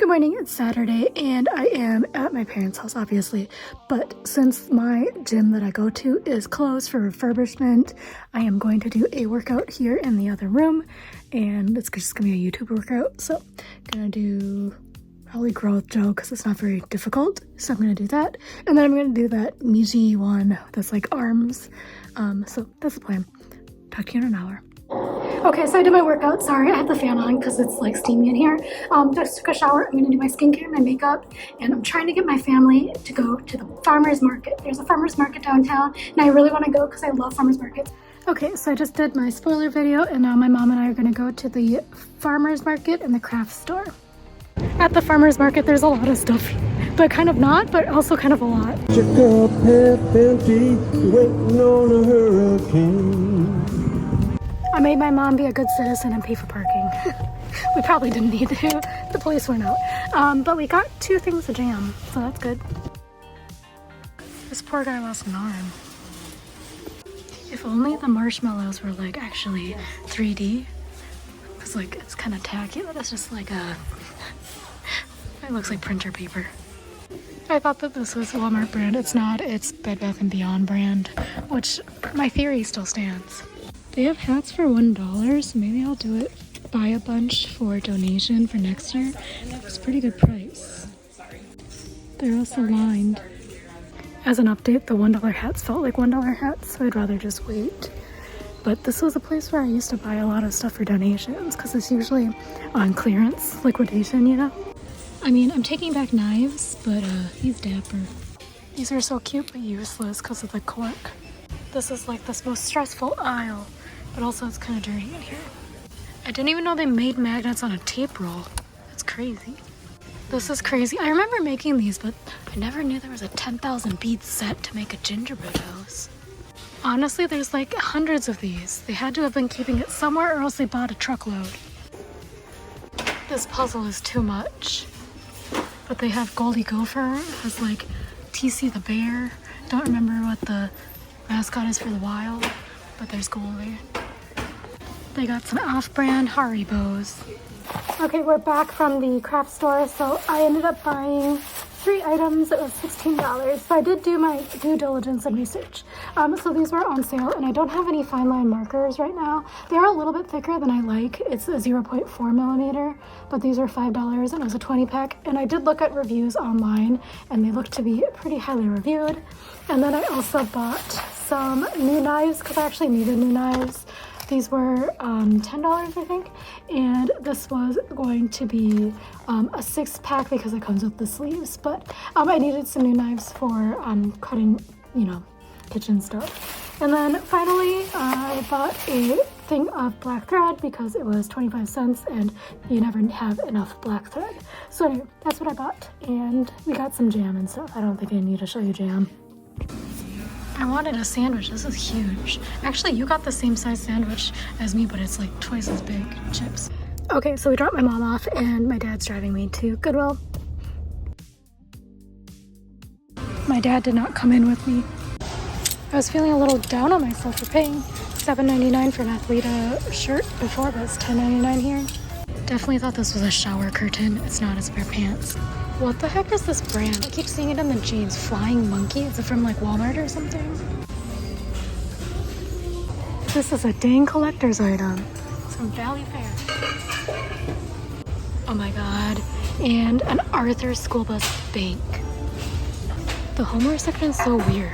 Good morning, it's Saturday and I am at my parents' house obviously, but since my gym that I go to is closed for refurbishment, I am going to do a workout here in the other room and it's just gonna be a YouTube workout. So I'm gonna do probably growth Joe because it's not very difficult, so I'm gonna do that, and then I'm gonna do that meaty one that's like arms. So that's the plan. Talk to you in an hour. Okay, so I did my workout. Sorry, I have the fan on because it's like steamy in here. Just took a shower. I'm gonna do my skincare, my makeup, and I'm trying to get my family to go to the farmer's market. There's a farmer's market downtown, and I really want to go because I love farmer's markets. Okay, so I just did my spoiler video, and now my mom and I are gonna go to the farmer's market and the craft store. At the farmer's market, there's a lot of stuff, but kind of not, but also kind of a lot. Your cup half empty, waiting on a hurricane. I made my mom be a good citizen and pay for parking. We probably didn't need to. The police weren't out. But we got 2 things of jam, so that's good. This poor guy lost an arm. If only the marshmallows were like actually 3D. Because like it's kind of tacky, but it's just like a... It looks like printer paper. I thought that this was Walmart brand. It's not. It's Bed Bath & Beyond brand, which my theory still stands. They have hats for $1, so maybe I'll do it. Buy a bunch for donation for next year. It's a pretty good price. They're also lined. As an update, the $1 hats felt like $1 hats, so I'd rather just wait. But this was a place where I used to buy a lot of stuff for donations because it's usually on clearance, liquidation, you know? I mean, I'm taking back knives, but he's dapper. These are so cute but useless because of the cork. This is like this most stressful aisle, but also it's kind of dirty in here. I didn't even know they made magnets on a tape roll. That's crazy. This is crazy. I remember making these, but I never knew there was a 10,000 bead set to make a gingerbread house. Honestly, there's like hundreds of these. They had to have been keeping it somewhere or else they bought a truckload. This puzzle is too much. But they have Goldie Gopher as like TC the bear. Don't remember what the mascot is for the wild, but there's Goldie. They got some off-brand Haribos. Okay, we're back from the craft store, so I ended up buying 3 items. It was $16. So I did do my due diligence and research. So these were on sale, and I don't have any fine line markers right now. They're a little bit thicker than I like. It's a 0.4 millimeter, but these are $5, and it was a 20 pack. And I did look at reviews online, and they look to be pretty highly reviewed. And then I also bought some new knives because I actually needed new knives. These were $10, I think, and this was going to be a 6-pack because it comes with the sleeves, but I needed some new knives for cutting, you know, kitchen stuff. And then finally, I bought a thing of black thread because it was 25 cents and you never have enough black thread. So anyway, that's what I bought, and we got some jam and stuff. I don't think I need to show you jam. I wanted a sandwich. This is huge. Actually, you got the same size sandwich as me, but it's like twice as big. Chips. Okay, so we dropped my mom off and my dad's driving me to Goodwill. My dad did not come in with me. I was feeling a little down on myself for paying $7.99 for an Athleta shirt before, but it's $10.99 here. Definitely thought this was a shower curtain. It's not, it's a pair of pants. What the heck is this brand? I keep seeing it in the jeans. Flying Monkey? Is it from like Walmart or something? This is a dang collector's item. It's from Valley Fair. Oh my god. And an Arthur school bus bank. The homeware section is so weird.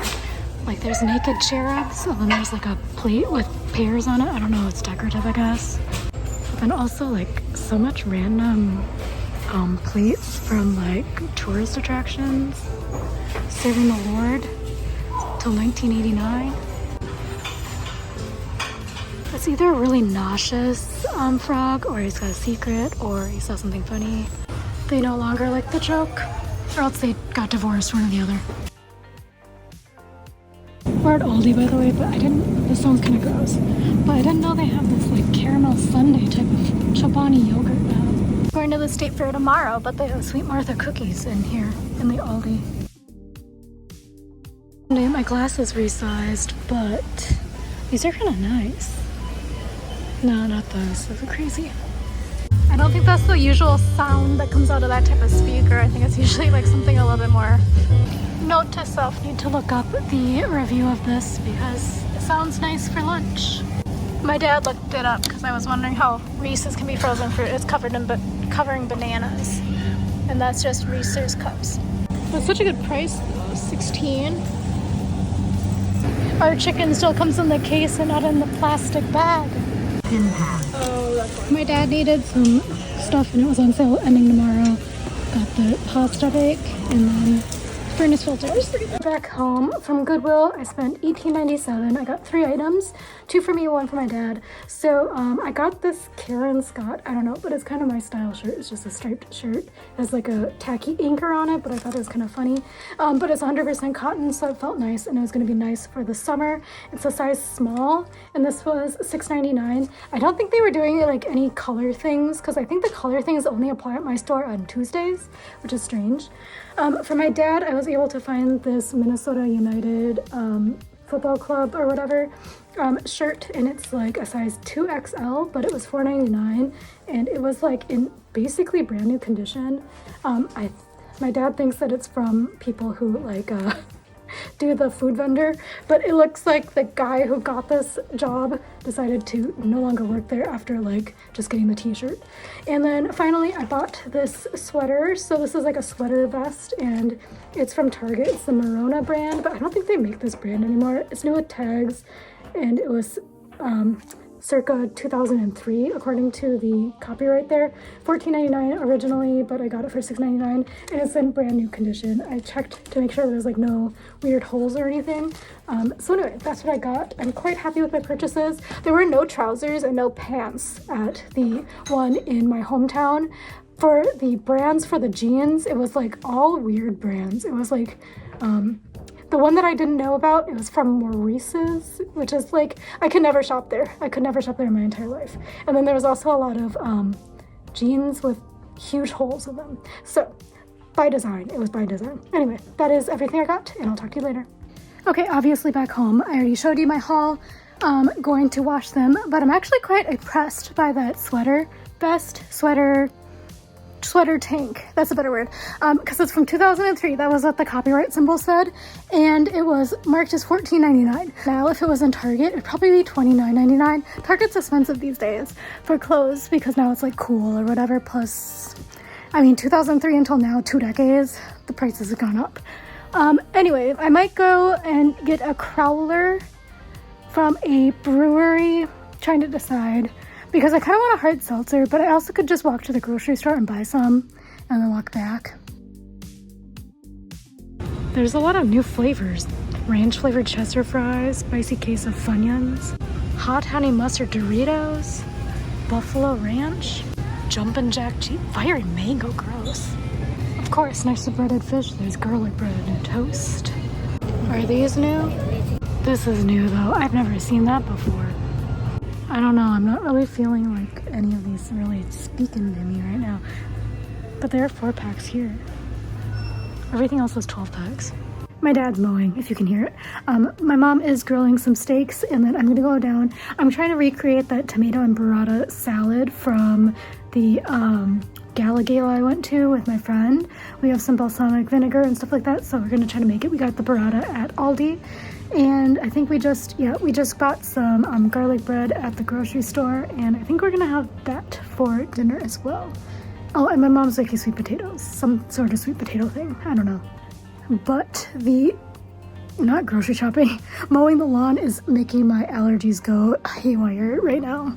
Like there's naked cherubs, and then there's like a plate with pears on it. I don't know, it's decorative, I guess. But then also like so much random plates from like tourist attractions. Serving the Lord till 1989. It's either a really nauseous frog, or he's got a secret, or he saw something funny. They no longer like the joke, or else they got divorced, one or the other. We're at Aldi, by the way, but this sounds kind of gross, but I didn't know they have this like caramel sundae type of Chobani yogurt now. Going to the state fair tomorrow, but they have Sweet Martha cookies in here in the Aldi. I get my glasses resized, but these are kind of nice. No, not those. Those are crazy. I don't think that's the usual sound that comes out of that type of speaker. I think it's usually like something a little bit more. Note to self, need to look up the review of this because it sounds nice for lunch. My dad looked it up because I was wondering how Reese's can be frozen fruit. It's covered in covering bananas, and that's just Reese's cups. That's such a good price though, 16. Our chicken still comes in the case and not in the plastic bag. Oh, that's fine. My dad needed some stuff and it was on sale ending tomorrow. Got the pasta bake and then furnace filters. Back home from Goodwill, I spent $18.97. I got 3 items, 2 for me, 1 for my dad. So I got this Karen Scott, I don't know, but it's kind of my style shirt. It's just a striped shirt. It has like a tacky anchor on it, but I thought it was kind of funny. But it's 100% cotton, so it felt nice and it was going to be nice for the summer. It's a size small and this was $6.99. I don't think they were doing like any color things because I think the color things only apply at my store on Tuesdays, which is strange. For my dad, I was able to find this Minnesota United football club or whatever shirt, and it's like a size 2XL, but it was $4.99 and it was like in basically brand new condition. My dad thinks that it's from people who like do the food vendor, but it looks like the guy who got this job decided to no longer work there after like just getting the t-shirt. And then finally I bought this sweater. So this is like a sweater vest and it's from Target. It's the Morona brand, but I don't think they make this brand anymore. It's new with tags and it was circa 2003 according to the copyright there. $14.99 originally, but I got it for $6.99 and it's in brand new condition. I checked to make sure there's like no weird holes or anything. So anyway, that's what I got. I'm quite happy with my purchases. There were no trousers and no pants at the one in my hometown. For the brands for the jeans, it was like all weird brands. It was like the one that I didn't know about, it was from Maurice's, which is like, I could never shop there. I could never shop there in my entire life. And then there was also a lot of jeans with huge holes in them. So by design, it was by design. Anyway, that is everything I got and I'll talk to you later. Okay, obviously back home, I already showed you my haul. Going to wash them, but I'm actually quite impressed by that sweater tank, that's a better word, because it's from 2003. That was what the copyright symbol said, and it was marked as $14.99. Now if it was in Target, it'd probably be $29.99. Target's expensive these days for clothes because now it's like cool or whatever. Plus, I mean, 2003 until now, 2 decades, the prices have gone up. Anyway, I might go and get a crowler from a brewery, trying to decide, because I kind of want a hard seltzer, but I also could just walk to the grocery store and buy some and then walk back. There's a lot of new flavors. Ranch flavored Chester fries, spicy case of Funyuns, hot honey mustard Doritos, buffalo ranch, jumpin' jack cheese, fiery mango, gross. Of course, next to breaded fish, there's garlic bread and toast. Are these new? This is new though. I've never seen that before. I don't know, I'm not really feeling like any of these really speaking to me right now. But there are 4 packs here. Everything else was 12 packs. My dad's mowing, if you can hear it. My mom is grilling some steaks and then I'm gonna go down. I'm trying to recreate that tomato and burrata salad from the gala I went to with my friend. We have some balsamic vinegar and stuff like that, so we're gonna try to make it. We got the burrata at Aldi. And I think we just got some garlic bread at the grocery store, and I think we're gonna have that for dinner as well. Oh, and my mom's making sweet potatoes, some sort of sweet potato thing, I don't know. But not grocery shopping, mowing the lawn is making my allergies go haywire right now.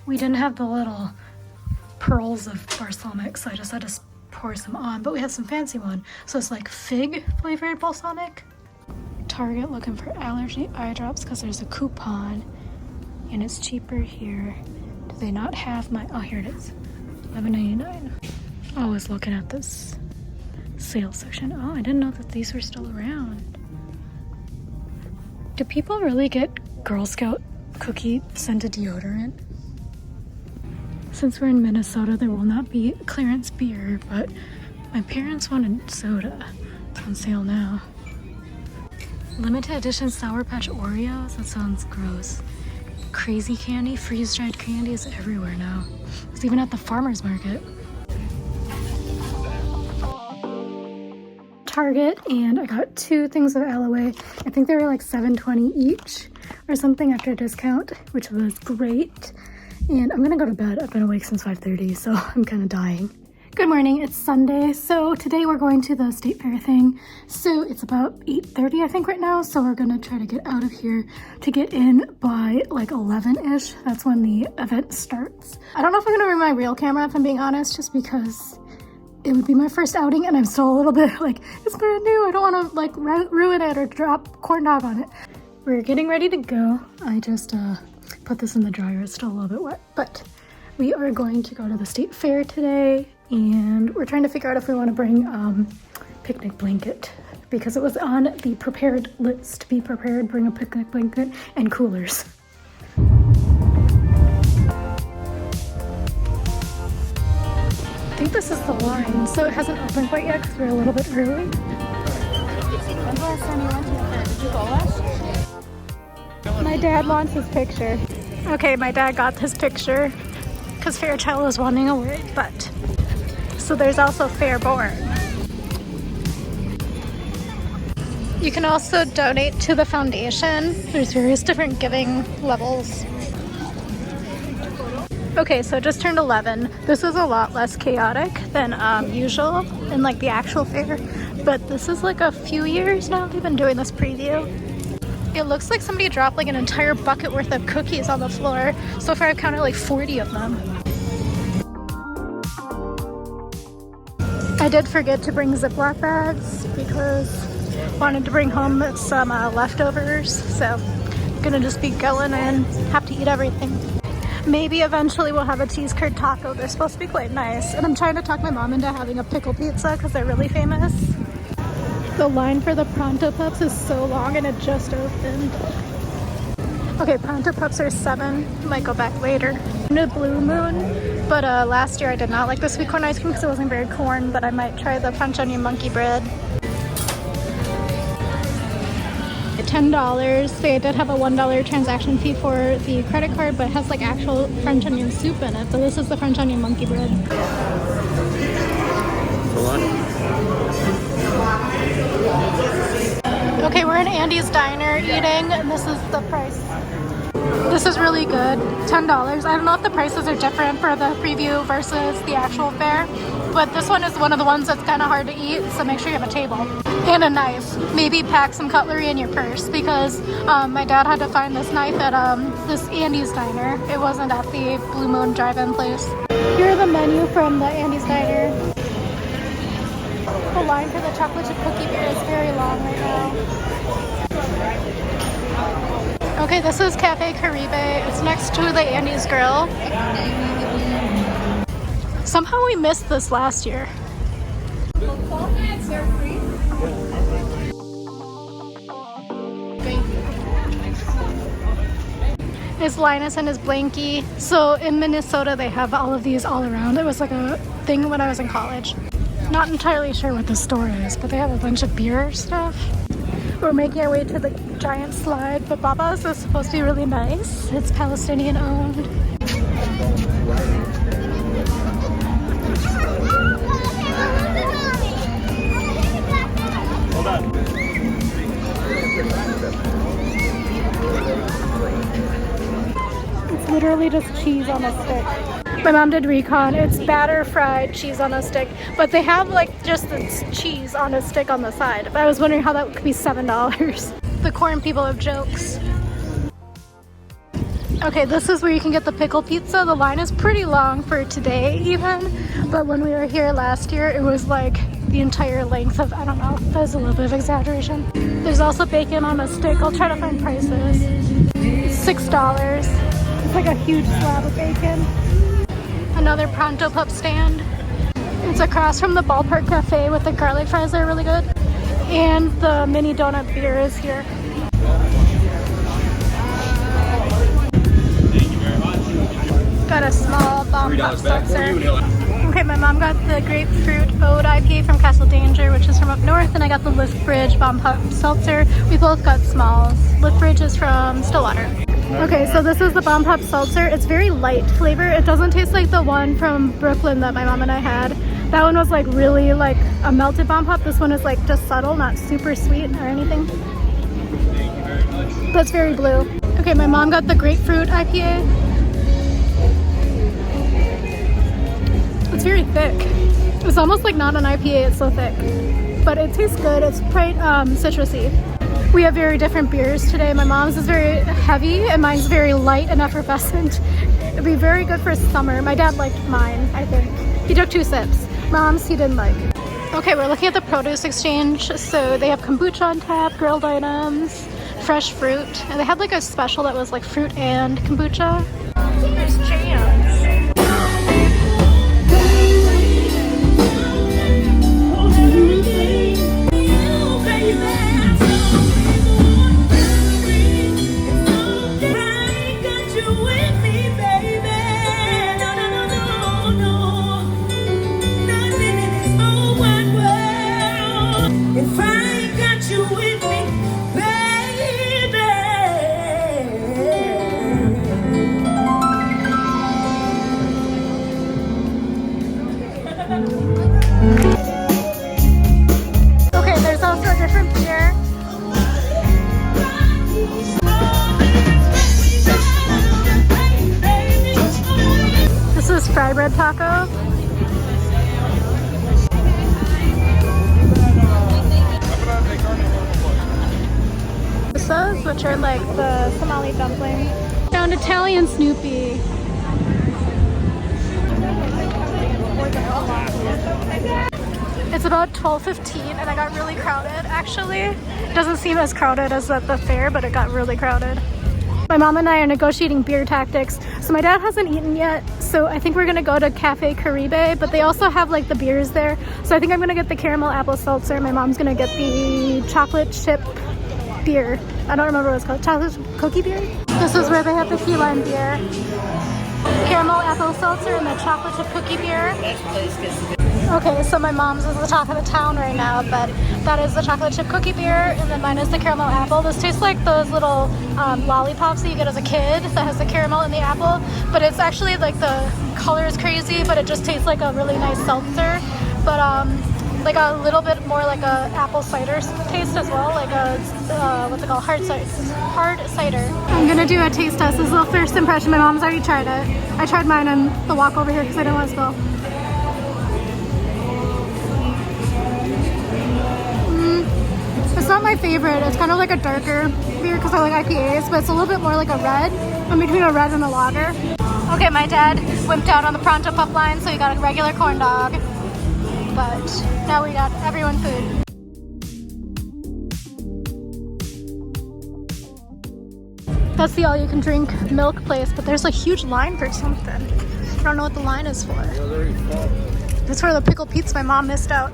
We didn't have the little pearls of balsamic, so I just had to pour some on, but we have some fancy one. So it's like fig flavored balsamic. Target looking for allergy eye drops because there's a coupon and it's cheaper here. Do they not have my, oh here it is, $11.99. Always looking at this sales section. Oh, I didn't know that these were still around. Do people really get Girl Scout cookie scented deodorant? Since we're in Minnesota, there will not be clearance beer, but my parents wanted soda. It's on sale now. Limited edition Sour Patch Oreos? That sounds gross. crazy candy. Freeze-dried candy is everywhere now. It's even at the farmer's market. Target, and I got 2 things of aloe. I think they were like $7.20 each or something after a discount, which was great. And I'm gonna go to bed. I've been awake since 5:30, so I'm kind of dying. Good morning, it's Sunday. So today we're going to the state fair thing. So it's about 8:30 I think right now. So we're gonna try to get out of here to get in by like 11-ish. That's when the event starts. I don't know if I'm gonna bring my real camera if I'm being honest, just because it would be my first outing and I'm still a little bit like, it's brand new. I don't wanna like ruin it or drop corn dog on it. We're getting ready to go. I just put this in the dryer. It's still a little bit wet, but we are going to go to the state fair today. And we're trying to figure out if we want to bring picnic blanket, because it was on the prepared list. Be prepared, bring a picnic blanket and coolers. I think this is the line, so it hasn't opened quite yet because we're a little bit early. My dad wants his picture. Okay, my dad got his picture because Fairchild was running away, but so there's also Fairborn. You can also donate to the foundation. There's various different giving levels. Okay, so it just turned 11. This is a lot less chaotic than usual in like the actual fair, but this is like a few years now they've been doing this preview. It looks like somebody dropped like an entire bucket worth of cookies on the floor. So far I've counted like 40 of them. I did forget to bring Ziploc bags because I wanted to bring home some leftovers, so I'm gonna just be going and have to eat everything. Maybe eventually we'll have a cheese curd taco. They're supposed to be quite nice, and I'm trying to talk my mom into having a pickle pizza because they're really famous. The line for the Pronto Pups is so long and it just opened. Okay, Pronto Pups are $7. Might go back later. No Blue Moon, but last year I did not like the sweet corn ice cream because it wasn't very corn, but I might try the French onion monkey bread. $10. They did have a $1 transaction fee for the credit card, but it has like actual French onion soup in it. So this is the French onion monkey bread. Okay, we're in Andy's Diner eating, and this is the price. This is really good, $10. I don't know if the prices are different for the preview versus the actual fair, but this one is one of the ones that's kind of hard to eat, so make sure you have a table and a knife. Maybe pack some cutlery in your purse, because my dad had to find this knife at this Andy's Diner. It wasn't at the Blue Moon drive-in place. Here are the menu from the Andy's Diner. The line for the chocolate chip cookie beer is very long right now. Okay, this is Cafe Caribe. It's next to the Andy's Grill. Somehow we missed this last year. It's Linus and his Blanky. So in Minnesota they have all of these all around. It was like a thing when I was in college. Not entirely sure what the store is, but they have a bunch of beer stuff. We're making our way to the giant slide, but Baba's is supposed to be really nice. It's Palestinian owned. Hold on. It's literally just cheese on a stick. My mom did recon. It's batter fried cheese on a stick, but they have like just the cheese on a stick on the side. But I was wondering how that could be $7. The corn people have jokes. Okay, this is where you can get the pickle pizza. The line is pretty long for today even, but when we were here last year, it was like the entire length of, I don't know, that's a little bit of exaggeration. There's also bacon on a stick. I'll try to find prices. It's $6. It's like a huge slab of bacon. Another Pronto Pup stand. It's across from the Ballpark Cafe with the garlic fries that are really good. And the mini donut beer is here. Got a small bomb pop seltzer. Okay, my mom got the grapefruit Ode IPA from Castle Danger, which is from up north, and I got the Lift Bridge bomb pop seltzer. We both got smalls. Lift Bridge is from Stillwater. Okay, so this is the Bomb Pop Seltzer. It's very light flavor. It doesn't taste like the one from Brooklyn that my mom and I had. That one was like really like a melted Bomb Pop. This one is like just subtle, not super sweet or anything. But it's very blue. Okay, my mom got the grapefruit IPA. It's very thick. It's almost like not an IPA, it's so thick. But it tastes good. It's quite citrusy. We have very different beers today. My mom's is very heavy and mine's very light and effervescent. It'd be very good for summer. My dad liked mine, I think. He took 2 sips. Mom's he didn't like. Okay, we're looking at the produce exchange. So they have kombucha on tap, grilled items, fresh fruit. And they had like a special that was like fruit and kombucha. There's jams. Okay, there's also a different beer. This is fry bread taco. Pizzas, which are like the Somali dumplings. Found Italian Snoopy. It's about 12:15 and I got really crowded actually. It doesn't seem as crowded as at the fair, but it got really crowded. My mom and I are negotiating beer tactics. So my dad hasn't eaten yet, so I think we're gonna go to Cafe Caribe, but they also have like the beers there. So I think I'm gonna get the caramel apple seltzer. My mom's gonna get the chocolate chip beer. I don't remember what it's called. Chocolate cookie beer? This is where they have the key lime beer. Caramel apple seltzer and the chocolate chip cookie beer. Okay, so my mom's is the talk of the town right now, but that is the chocolate chip cookie beer, and then mine is the caramel apple. This tastes like those little lollipops that you get as a kid that has the caramel and the apple, but it's actually like the color is crazy, but it just tastes like a really nice seltzer, but like a little bit more like a apple cider taste as well, like a what's it called, hard cider. I'm gonna do a taste test. This is the first impression. My mom's already tried it. I tried mine on the walk over here because I didn't want to spill. It's not my favorite. It's kind of like a darker beer because I like IPAs, but it's a little bit more like a red, in between a red and a lager. Okay, my dad wimped out on the Pronto Pup line, so he got a regular corn dog. But now we got everyone food. That's the all-you-can-drink milk place, but there's a huge line for something. I don't know what the line is for. It's for the pickled pizza my mom missed out.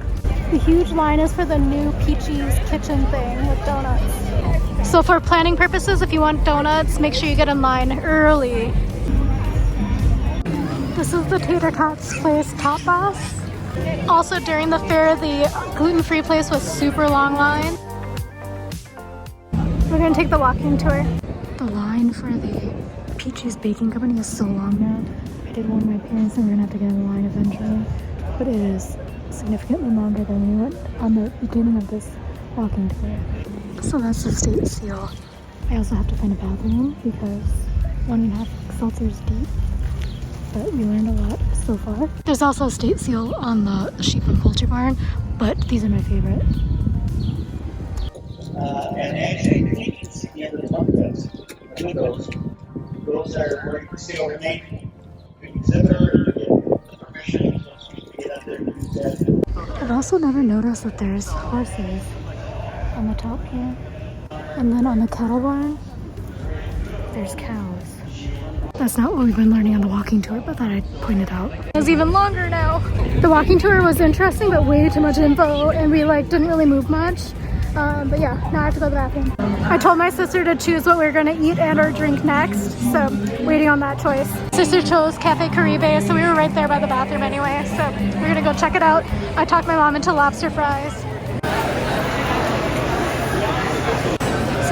The huge line is for the new Peachy's Kitchen thing with donuts. So for planning purposes, if you want donuts, make sure you get in line early. This is the Tater Tots place, Top Boss. Also during the fair, the gluten-free place was super long line. We're gonna take the walking tour. The line for the Peachy's Baking Company is so long now. I did warn my parents that we're gonna have to get in line eventually, but it is significantly longer than we went on the beginning of this walking tour. So that's the state seal. I also have to find a bathroom because 1.5 seltzers deep, but we learned a lot so far. There's also a state seal on the sheep and poultry barn, but these are my favorite. And actually, tickets at the end of the month, those are where you can still remain exhibitor, get permission, to get up there and use that. I've also never noticed that there's horses on the top here. And then on the cattle barn, there's cows. That's not what we've been learning on the walking tour, but that I pointed out. It's even longer now. The walking tour was interesting, but way too much info, and we didn't really move much. But yeah, now I have to go to the bathroom. I told my sister to choose what we were gonna eat and or drink next, so waiting on that choice. Sister chose Cafe Caribe, so we were right there by the bathroom anyway, so we're gonna go check it out. I talked my mom into lobster fries.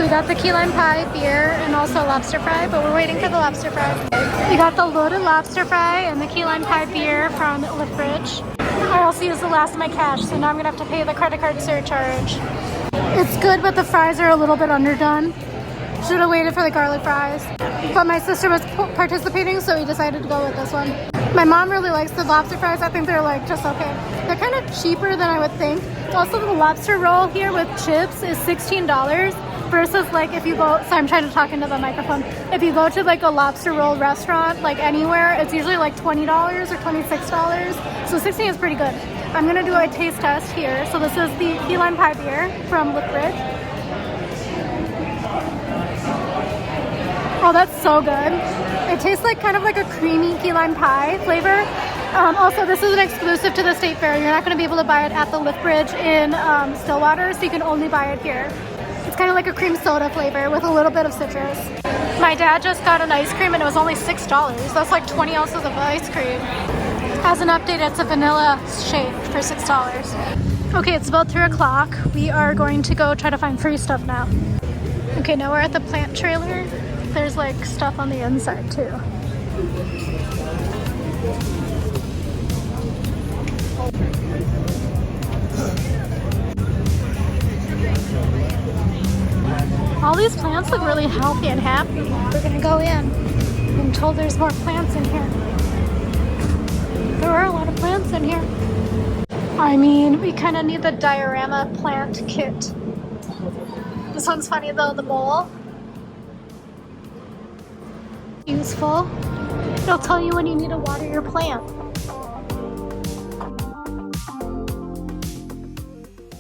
So we got the key lime pie, beer, and also lobster fry, but we're waiting for the lobster fry. We got the loaded lobster fry and the key lime pie beer from Thrift. I also used the last of my cash, so now I'm gonna have to pay the credit card surcharge. It's good, but the fries are a little bit underdone. Should have waited for the garlic fries. But my sister was participating, so we decided to go with this one. My mom really likes the lobster fries. I think they're like just okay. They're kind of cheaper than I would think. Also, the lobster roll here with chips is $16 versus like if you go, sorry, I'm trying to talk into the microphone. If you go to like a lobster roll restaurant, like anywhere, it's usually like $20 or $26. So 16 is pretty good. I'm gonna do a taste test here. So this is the key lime pie beer from Thrift. Oh, that's so good. It tastes like kind of like a creamy key lime pie flavor. Also, this is an exclusive to the State Fair. You're not going to be able to buy it at the Lift Bridge in Stillwater, so you can only buy it here. It's kind of like a cream soda flavor with a little bit of citrus. My dad just got an ice cream and it was only $6. That's like 20 ounces of ice cream. As an update, it's a vanilla shake for $6. Okay, it's about 3 o'clock. We are going to go try to find free stuff now. Okay, now we're at the plant trailer. There's like stuff on the inside too. All these plants look really healthy and happy. We're gonna go in. I'm told there's more plants in here. There are a lot of plants in here. I mean, we kind of need the diorama plant kit. This one's funny though, the bowl. Useful. It'll tell you when you need to water your plant.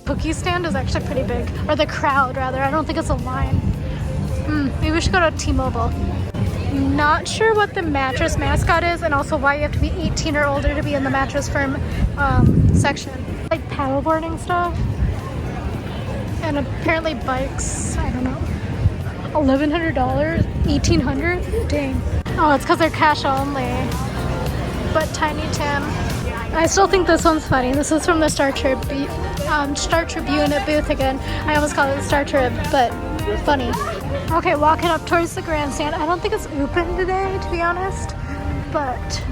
Cookie stand is actually pretty big, or the crowd rather. I don't think it's a line. Maybe we should go to T-Mobile. Not sure what the mattress mascot is, and also why you have to be 18 or older to be in the mattress firm section. Like paddleboarding stuff, and apparently bikes. I don't know. $1,100, $1,800. Dang. Oh, it's because they're cash only. But Tiny Tim. I still think this one's funny. This is from the Star Tribune booth again. I almost call it the Star Trib, but funny. Okay, walking up towards the grandstand. I don't think it's open today, to be honest, but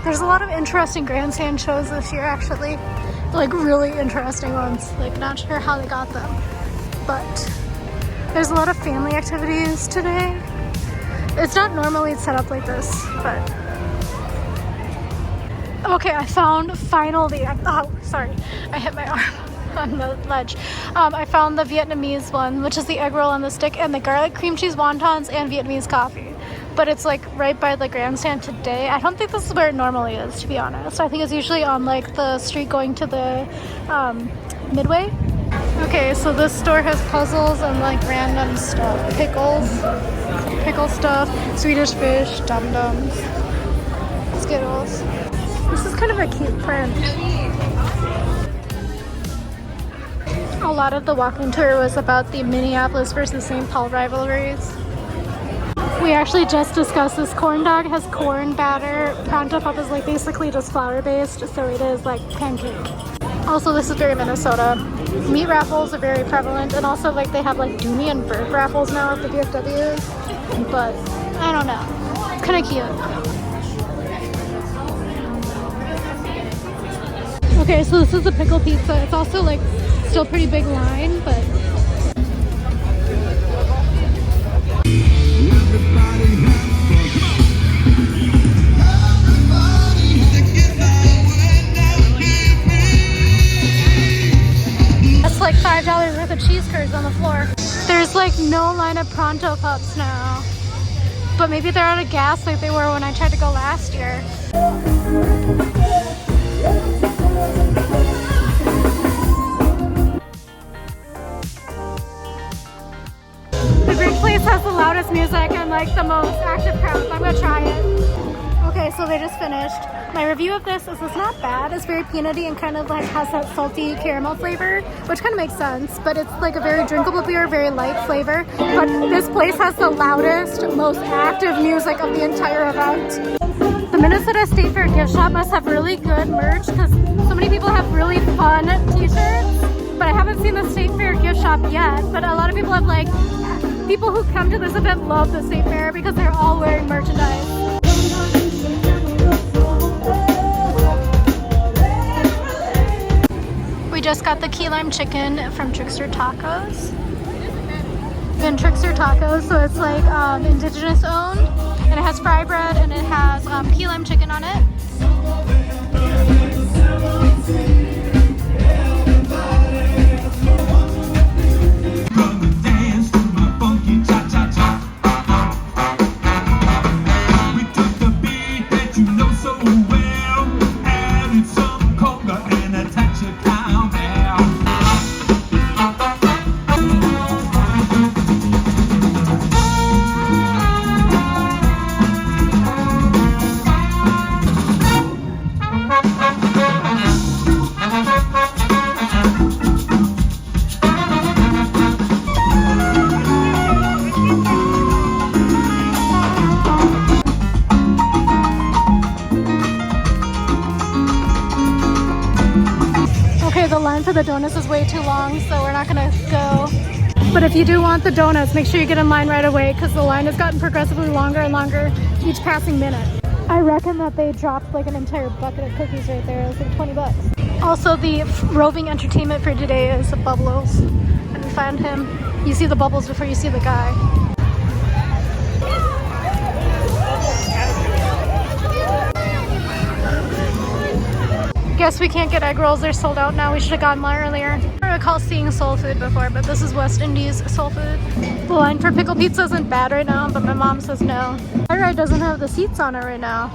there's a lot of interesting grandstand shows this year, actually. Like really interesting ones. Like not sure how they got them, but there's a lot of family activities today. It's not normally set up like this, but okay, I found finally. Oh, sorry, I hit my arm on the ledge. I found the Vietnamese one, which is the egg roll on the stick and the garlic cream cheese wontons and Vietnamese coffee. But it's like right by the grandstand today. I don't think this is where it normally is, to be honest. I think it's usually on like the street going to the Midway. Okay, so this store has puzzles and like random stuff. Pickle stuff, Swedish fish, dum-dums, Skittles. This is kind of a cute print. A lot of the walking tour was about the Minneapolis versus St. Paul rivalries. We actually just discussed this corn dog has corn batter. Pronto Pup is like basically just flour based, so it is like pancake. Also, this is very Minnesota. Meat raffles are very prevalent, and also like they have like Dooney and Burke raffles now at the VFWs, but I don't know. It's kind of cute. Okay, so this is a pickle pizza. It's also like still pretty big line, but that's like $5 worth of cheese curds on the floor. There's like no line of Pronto Pups now, but maybe they're out of gas like they were when I tried to go last year. The Greek place has the loudest music and like the most active crowds. I'm gonna try it. Okay, Okay, so they just finished. My review of this is it's not bad. It's very peanutty and kind of like has that salty caramel flavor, which kind of makes sense, but it's like a very drinkable beer, very light flavor. But this place has the loudest, most active music of the entire event. The Minnesota State Fair gift shop must have really good merch because so many people have really fun t-shirts, but I haven't seen the State Fair gift shop yet. But a lot of people have like, people who come to this event love the State Fair because they're all wearing merchandise. We just got the key lime chicken from Trickster Tacos. In Trickster Tacos, so it's like indigenous owned, and it has fry bread and it has key lime chicken on it. The line for the donuts is way too long, so we're not gonna go. But if you do want the donuts, make sure you get in line right away because the line has gotten progressively longer and longer each passing minute. I reckon that they dropped like an entire bucket of cookies right there. It was like 20 bucks. Also, the roving entertainment for today is Bubbles. And we found him. You see the bubbles before you see the guy. Guess we can't get egg rolls, they're sold out now. We should have gone more earlier. I recall seeing soul food before, but this is West Indies soul food. The line for pickle pizza isn't bad right now, but my mom says no. Our ride doesn't have the seats on it right now.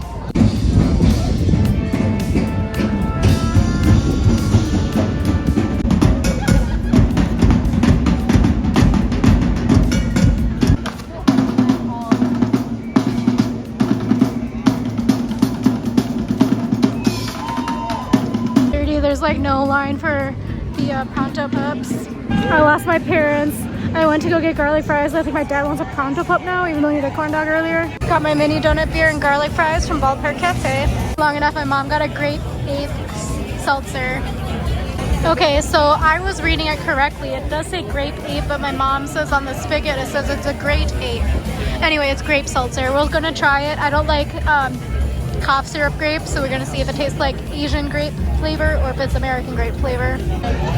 There's like no line for the pronto pups. I lost my parents. I went to go get garlic fries. I think my dad wants a pronto pup now, even though he had a corn dog earlier. Got my mini donut beer and garlic fries from Ballpark Cafe. Long enough, my mom got a grape ape seltzer. Okay, so I was reading it correctly. It does say grape ape, but my mom says on the spigot it says it's a great ape. Anyway, it's grape seltzer. We're gonna try it. I don't like cough syrup grape, so we're gonna see if it tastes like Asian grape flavor or if it's American grape flavor.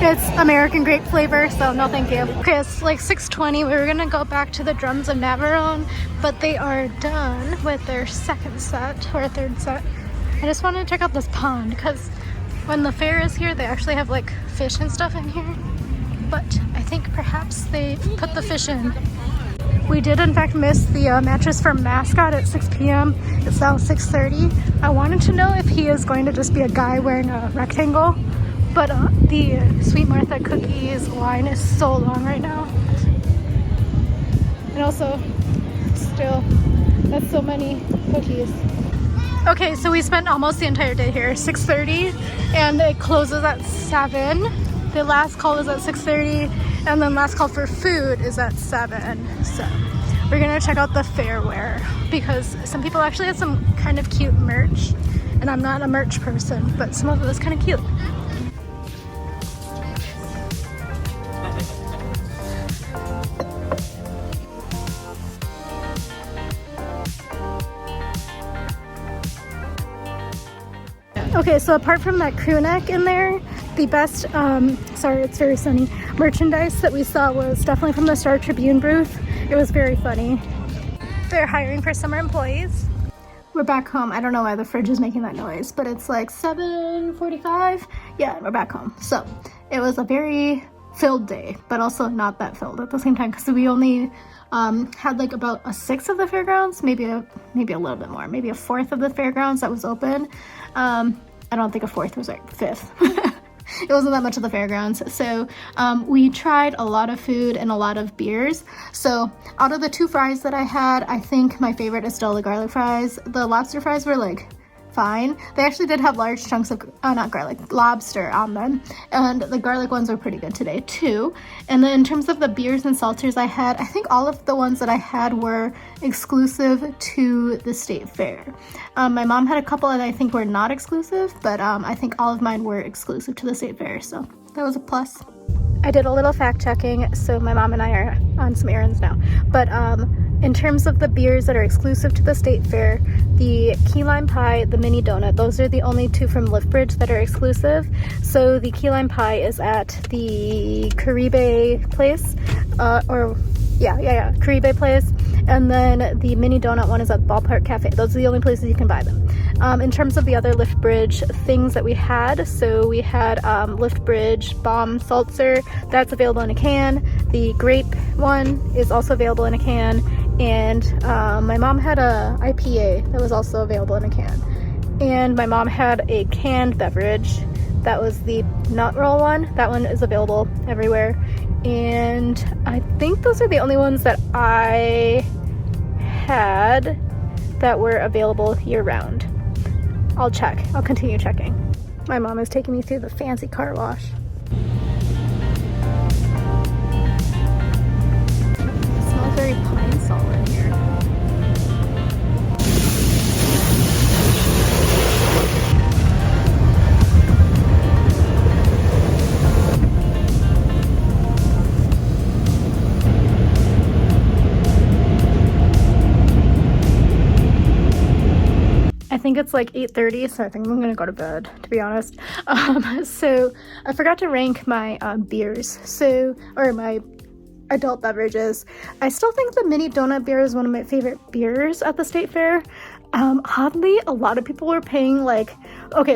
It's American grape flavor, so no thank you. Okay, it's like 6:20. We were gonna go back to the Drums of Navarone, but they are done with their second set or third set. I just wanted to check out this pond because when the fair is here, they actually have like fish and stuff in here, but I think perhaps they put the fish in. We did in fact miss the mattress for Mascot at 6 p.m. It's now 6:30. I wanted to know if he is going to just be a guy wearing a rectangle, but the Sweet Martha cookies line is so long right now. And also, still, that's so many cookies. Okay, so we spent almost the entire day here, 6:30, and it closes at 7. The last call was at 6:30, and then last call for food is at 7. So we're gonna check out the fairware because some people actually had some kind of cute merch, and I'm not a merch person, but some of it was kind of cute. Okay, so apart from that crew neck in there, the best, sorry, it's very sunny, merchandise that we saw was definitely from the Star Tribune booth. It was very funny. They're hiring for summer employees. We're back home. I don't know why the fridge is making that noise, but it's like 7:45. Yeah, we're back home. So it was a very filled day, but also not that filled at the same time because we only had like about a sixth of the fairgrounds, maybe a little bit more, maybe a fourth of the fairgrounds that was open. I don't think a fourth was like fifth. It wasn't that much of the fairgrounds. So we tried a lot of food and a lot of beers. So out of the 2 fries that I had, I think my favorite is still the garlic fries. The lobster fries were like fine. They actually did have large chunks of not garlic, lobster on them, and the garlic ones were pretty good today too. And then in terms of the beers and seltzers I had, I think all of the ones that I had were exclusive to the state fair. My mom had a couple that I think were not exclusive, but I think all of mine were exclusive to the state fair, so that was a plus. I did a little fact checking, so my mom and I are on some errands now, but in terms of the beers that are exclusive to the state fair, the key lime pie, the mini donut, those are the only 2 from Liftbridge that are exclusive. So the key lime pie is at the Caribe place, Caribe place, and then the mini donut one is at Ballpark Cafe. Those are the only places you can buy them. In terms of the other Liftbridge things that we had, so we had Liftbridge Bomb Seltzer, that's available in a can. The grape one is also available in a can, and my mom had a IPA that was also available in a can. And my mom had a canned beverage, that was the nut roll one. That one is available everywhere. And I think those are the only ones that I had that were available year-round. I'll check. I'll continue checking. My mom is taking me through the fancy car wash. It smells very pine sol in here. I think it's like 8:30, so I think I'm gonna go to bed, to be honest. So I forgot to rank my beers, or my adult beverages. I still think the mini donut beer is one of my favorite beers at the state fair. Oddly, a lot of people were paying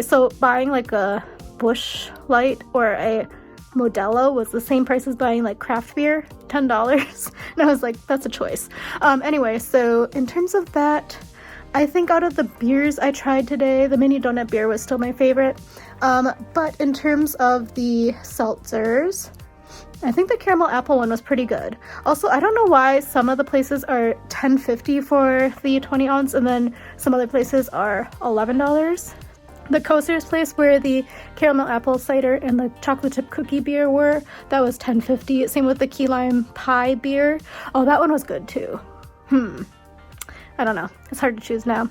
so buying like a Busch Light or a Modelo was the same price as buying like craft beer, $10. And I was like, that's a choice. Anyway, so in terms of that, I think out of the beers I tried today, the mini donut beer was still my favorite. But in terms of the seltzers, I think the caramel apple one was pretty good. Also, I don't know why some of the places are $10.50 for the 20 ounce and then some other places are $11. The Coasters place where the caramel apple cider and the chocolate chip cookie beer were, that was $10.50. Same with the key lime pie beer. Oh, that one was good too. I don't know. It's hard to choose now.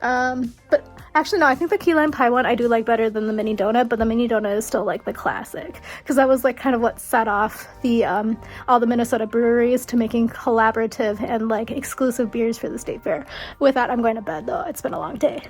But actually, no, I think the key lime pie one I do like better than the mini donut, but the mini donut is still like the classic because that was like kind of what set off the all the Minnesota breweries to making collaborative and like exclusive beers for the state fair. With that, I'm going to bed though. It's been a long day.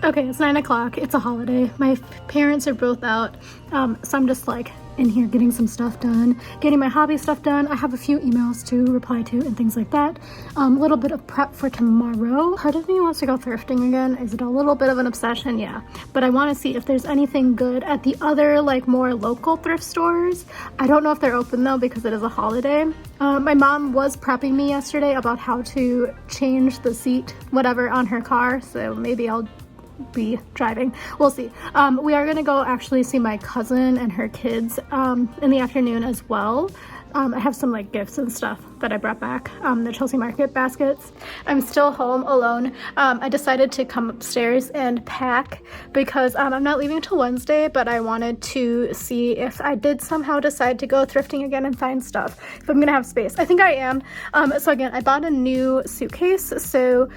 Okay, it's 9 o'clock. It's a holiday. My parents are both out, so I'm just like in here getting some stuff done, getting my hobby stuff done. I have a few emails to reply to and things like that. A little bit of prep for tomorrow. Part of me wants to go thrifting again. Is it a little bit of an obsession? Yeah. But I want to see if there's anything good at the other like more local thrift stores. I don't know if they're open though because it is a holiday. My mom was prepping me yesterday about how to change the seat, whatever, on her car. So maybe I'll be driving. We'll see. We are gonna go actually see my cousin and her kids in the afternoon as well. I have some like gifts and stuff that I brought back, the Chelsea Market baskets. I'm still home alone. I decided to come upstairs and pack because I'm not leaving till Wednesday, but I wanted to see if I did somehow decide to go thrifting again and find stuff, if I'm gonna have space. I think I am. So again, I bought a new suitcase, so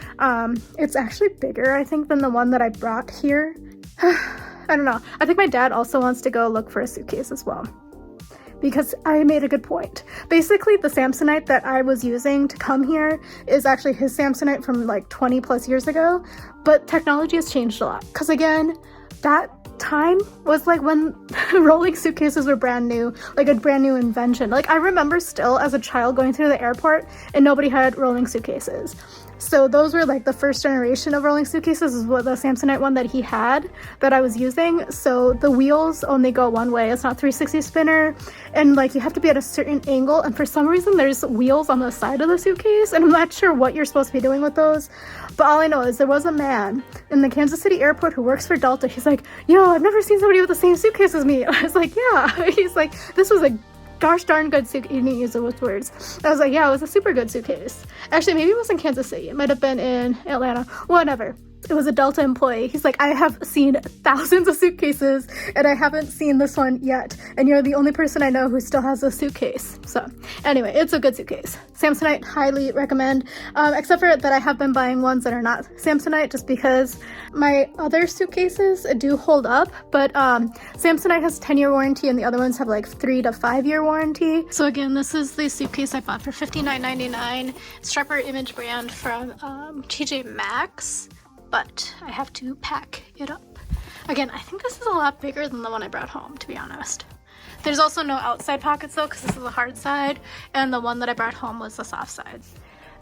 it's actually bigger, I think, than the one that I brought here. I don't know. I think my dad also wants to go look for a suitcase as well, because I made a good point. Basically, the Samsonite that I was using to come here is actually his Samsonite from like 20 plus years ago, but technology has changed a lot. Because again, that time was like when rolling suitcases were brand new, like a brand new invention. Like I remember still as a child going through the airport and nobody had rolling suitcases. So those were like the first generation of rolling suitcases, is what the Samsonite one that he had that I was using. So the wheels only go one way. It's not 360 spinner, and like you have to be at a certain angle, and for some reason there's wheels on the side of the suitcase, and I'm not sure what you're supposed to be doing with those. But all I know is there was a man in the Kansas City airport who works for Delta. He's like, yo, I've never seen somebody with the same suitcase as me. I was like, yeah. He's like, this was a gosh darn good suitcase. He didn't use those words. I was like, yeah, it was a super good suitcase. Actually, maybe it was in Kansas City. It might have been in Atlanta. Whatever. It was a Delta employee. He's like, I have seen thousands of suitcases and I haven't seen this one yet. And you're the only person I know who still has a suitcase. So anyway, it's a good suitcase. Samsonite, highly recommend. Except for that I have been buying ones that are not Samsonite just because my other suitcases do hold up. But Samsonite has 10-year warranty and the other ones have like 3 to 5 year warranty. So again, this is the suitcase I bought for $59.99. Strapper Image brand from TJ Maxx. But I have to pack it up. Again, I think this is a lot bigger than the one I brought home, to be honest. There's also no outside pockets though, because this is the hard side, and the one that I brought home was the soft side.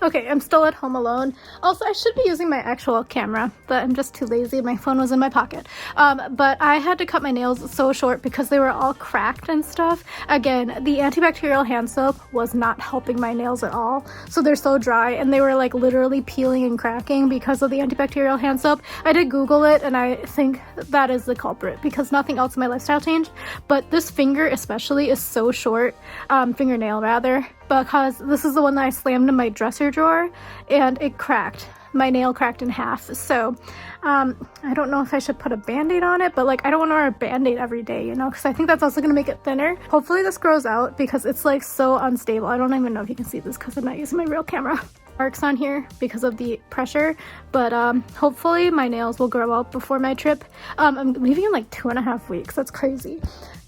Okay, I'm still at home alone. Also, I should be using my actual camera, but I'm just too lazy. My phone was in my pocket. But I had to cut my nails so short because they were all cracked and stuff. Again, the antibacterial hand soap was not helping my nails at all. So they're so dry, and they were like literally peeling and cracking because of the antibacterial hand soap. I did Google it, and I think that is the culprit because nothing else in my lifestyle changed. But this finger especially is so short, fingernail rather, because this is the one that I slammed in my dresser drawer and it cracked. My nail cracked in half. So I don't know if I should put a band-aid on it, but like I don't want to wear a band-aid every day, you know, because I think that's also going to make it thinner. Hopefully this grows out because it's like so unstable. I don't even know if you can see this because I'm not using my real camera. Marks on here because of the pressure, but hopefully my nails will grow out before my trip. I'm leaving in like 2.5 weeks. That's crazy.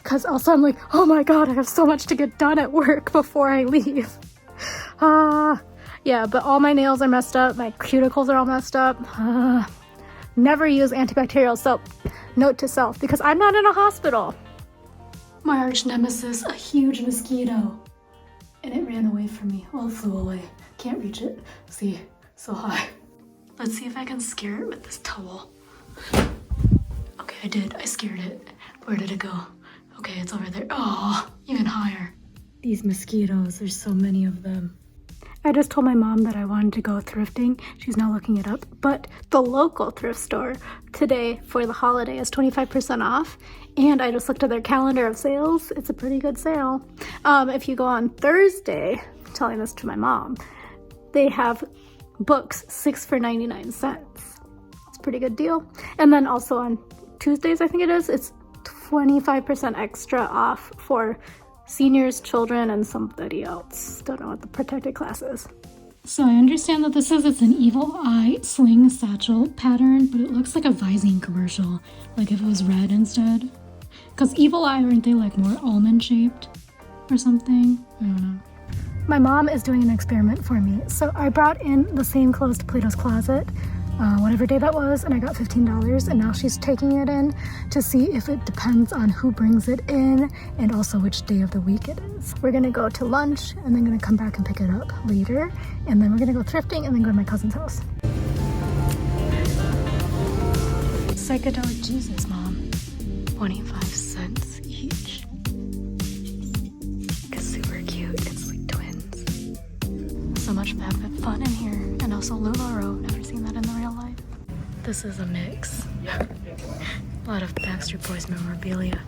Because also I'm like, oh my god, I have so much to get done at work before I leave. Yeah, but all my nails are messed up. My cuticles are all messed up. Never use antibacterial soap. Note to self, because I'm not in a hospital. My arch nemesis, a huge mosquito. And it ran away from me. Well, it flew away. Can't reach it. See, so high. Let's see if I can scare it with this towel. Okay, I did. I scared it. Where did it go? Okay, it's over there. Oh, even higher. These mosquitoes, there's so many of them. I just told my mom that I wanted to go thrifting. She's now looking it up. But the local thrift store today for the holiday is 25% off. And I just looked at their calendar of sales. It's a pretty good sale. If you go on Thursday, I'm telling this to my mom, they have books 6 for 99 cents. It's a pretty good deal. And then also on Tuesdays, I think it is, it's 25% extra off for seniors, children, and somebody else. Don't know what the protected class is. So I understand that this says it's an Evil Eye sling satchel pattern, but it looks like a Visine commercial, like if it was red instead. Because Evil Eye, aren't they like more almond shaped or something? I don't know. My mom is doing an experiment for me. So I brought in the same clothes to Plato's Closet, whatever day that was, and I got $15, and now she's taking it in to see if it depends on who brings it in and also which day of the week it is. We're gonna go to lunch and then gonna come back and pick it up later, and then we're gonna go thrifting and then go to my cousin's house. Psychedelic Jesus, Mom. 25 cents each. It's super cute. It's like twins. So much fun in here. And also LuLaRoe. Never seen that in the real life. This is a mix. A lot of Backstreet Boys memorabilia.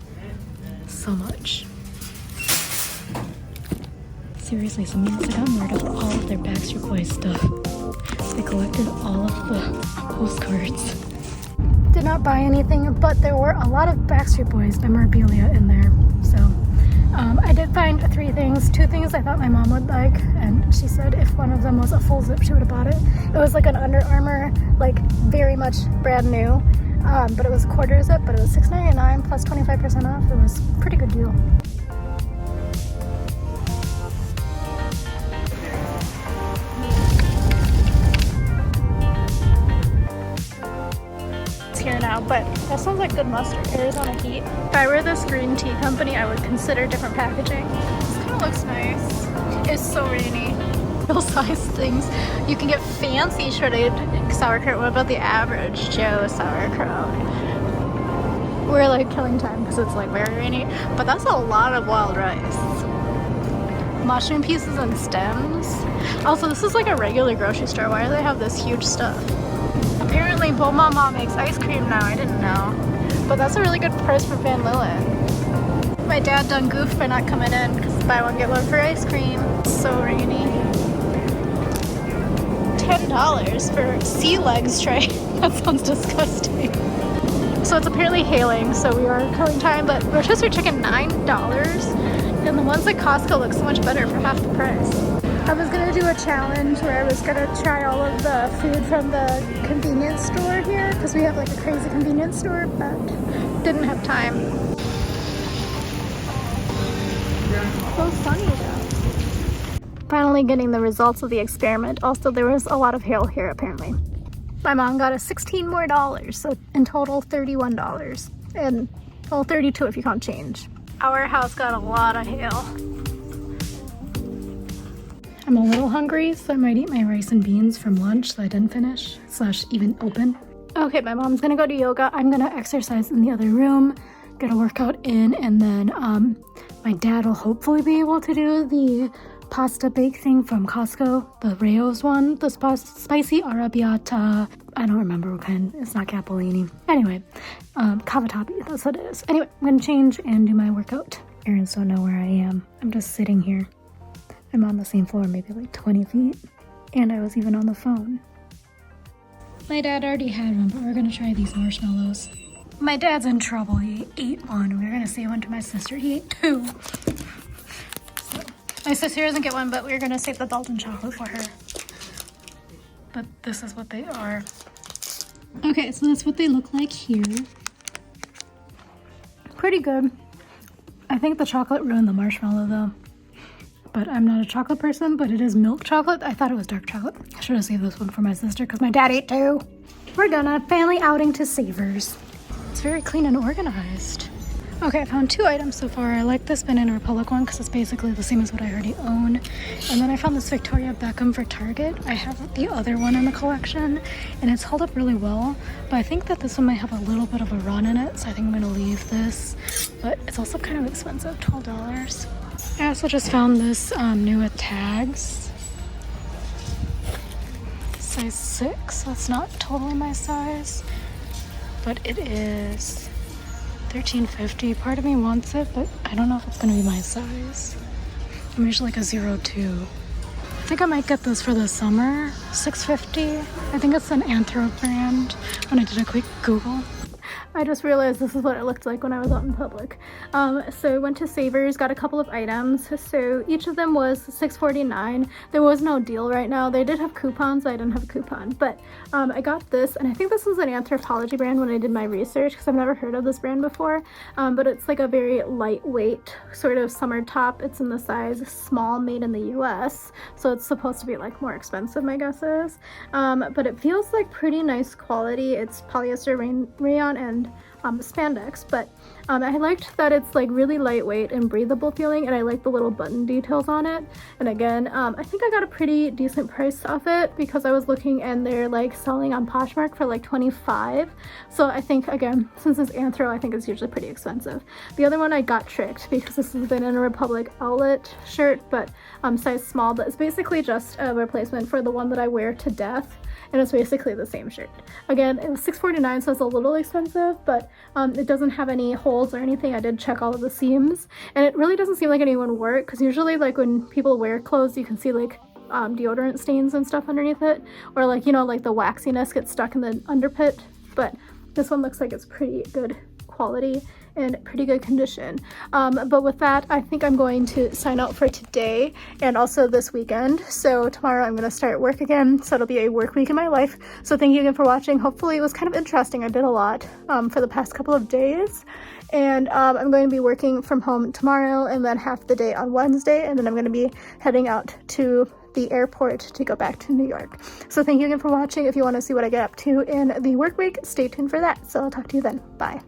So much. Seriously, somebody must have gotten rid of all of their Backstreet Boys stuff. They collected all of the postcards. Did not buy anything, but there were a lot of Backstreet Boys memorabilia in there. So I did find 3 things. 2 things I thought my mom would like, and she said if one of them was a full zip, she would have bought it. It was like an Under Armour, like very much brand new, but it was a quarter zip, but it was $6.99 plus 25% off. It was a pretty good deal. Here now, but that sounds like good mustard. Arizona Heat. If I were this green tea company, I would consider different packaging. This kind of looks nice. It's so rainy. real size things. You can get fancy shredded sauerkraut. What about the average Joe sauerkraut? We're like killing time because it's like very rainy, but that's a lot of wild rice. Mushroom pieces and stems. Also, this is like a regular grocery store. Why do they have this huge stuff? Apparently, Mama makes ice cream now. I didn't know. But that's a really good price for Van Leeuwen. My dad done goofed by not coming in because buy one get one for ice cream. It's so rainy. $10 for sea legs tray. That sounds disgusting. So it's apparently hailing, so we are killing time. But rotisserie chicken, $9. And the ones at Costco look so much better for half the price. I was gonna do a challenge where I was gonna try all of the food from the convenience store here because we have like a crazy convenience store, but didn't have time. So sunny though. Finally getting the results of the experiment. Also, there was a lot of hail here apparently. My mom got us $16 more, so in total $31, and well, 32 if you count change. Our house got a lot of hail. I'm a little hungry, so I might eat my rice and beans from lunch that I didn't finish, / even open. Okay, my mom's gonna go to yoga. I'm gonna exercise in the other room, get a workout in, and then my dad will hopefully be able to do the pasta bake thing from Costco, the Rayo's one, the spicy arrabbiata. I don't remember what kind. It's not capellini. Anyway, cavatappi, that's what it is. Anyway, I'm gonna change and do my workout. Parents don't know where I am. I'm just sitting here. I'm on the same floor, maybe like 20 feet. And I was even on the phone. My dad already had one, but we're gonna try these marshmallows. My dad's in trouble. He ate one. We were gonna save one to my sister. He ate 2. So, my sister doesn't get one, but we're gonna save the Dalton chocolate for her. But this is what they are. Okay, so that's what they look like here. Pretty good. I think the chocolate ruined the marshmallow though. But I'm not a chocolate person, but it is milk chocolate. I thought it was dark chocolate. I should have saved this one for my sister because my dad ate 2. We're done a family outing to Savers. It's very clean and organized. Okay, I found 2 items so far. I like this Banana Republic one because it's basically the same as what I already own. And then I found this Victoria Beckham for Target. I have the other one in the collection and it's held up really well. But I think that this one might have a little bit of a run in it, so I think I'm gonna leave this. But it's also kind of expensive, $12. I also just found this new with tags. Size 6, that's not totally my size, but it is $13.50. Part of me wants it, but I don't know if it's gonna be my size. I'm usually like a 02. I think I might get this for the summer, $6.50. I think it's an Anthro brand when I did a quick Google. I just realized this is what it looked like when I was out in public. So I went to Savers, got a couple of items. So each of them was $6.49. There was no deal right now. They did have coupons, I didn't have a coupon. But I got this, and I think this was an Anthropologie brand when I did my research, because I've never heard of this brand before. But it's like a very lightweight sort of summer top. It's in the size small, made in the US. So it's supposed to be like more expensive, my guess is. But it feels like pretty nice quality. It's polyester rayon and spandex, but I liked that it's like really lightweight and breathable feeling, and I like the little button details on it. And again, I think I got a pretty decent price off it because I was looking and they're like selling on Poshmark for like $25. So I think, again, since it's Anthro, I think it's usually pretty expensive. The other one I got tricked because this has been in a Republic outlet shirt, but size small, but it's basically just a replacement for the one that I wear to death. And it's basically the same shirt. Again, it was $6.49, so it's a little expensive, but it doesn't have any holes or anything. I did check all of the seams, and it really doesn't seem like anyone wore it, because usually like when people wear clothes, you can see like deodorant stains and stuff underneath it, or like, you know, like the waxiness gets stuck in the underpit. But this one looks like it's pretty good quality and pretty good condition. But with that, I think I'm going to sign out for today and also this weekend. So tomorrow I'm going to start work again, so it'll be a work week in my life. So thank you again for watching. Hopefully it was kind of interesting. I did a lot for the past couple of days, and I'm going to be working from home tomorrow and then half the day on Wednesday, and then I'm going to be heading out to the airport to go back to New York. So thank you again for watching. If you want to see what I get up to in the work week, stay tuned for that. So I'll talk to you then. Bye.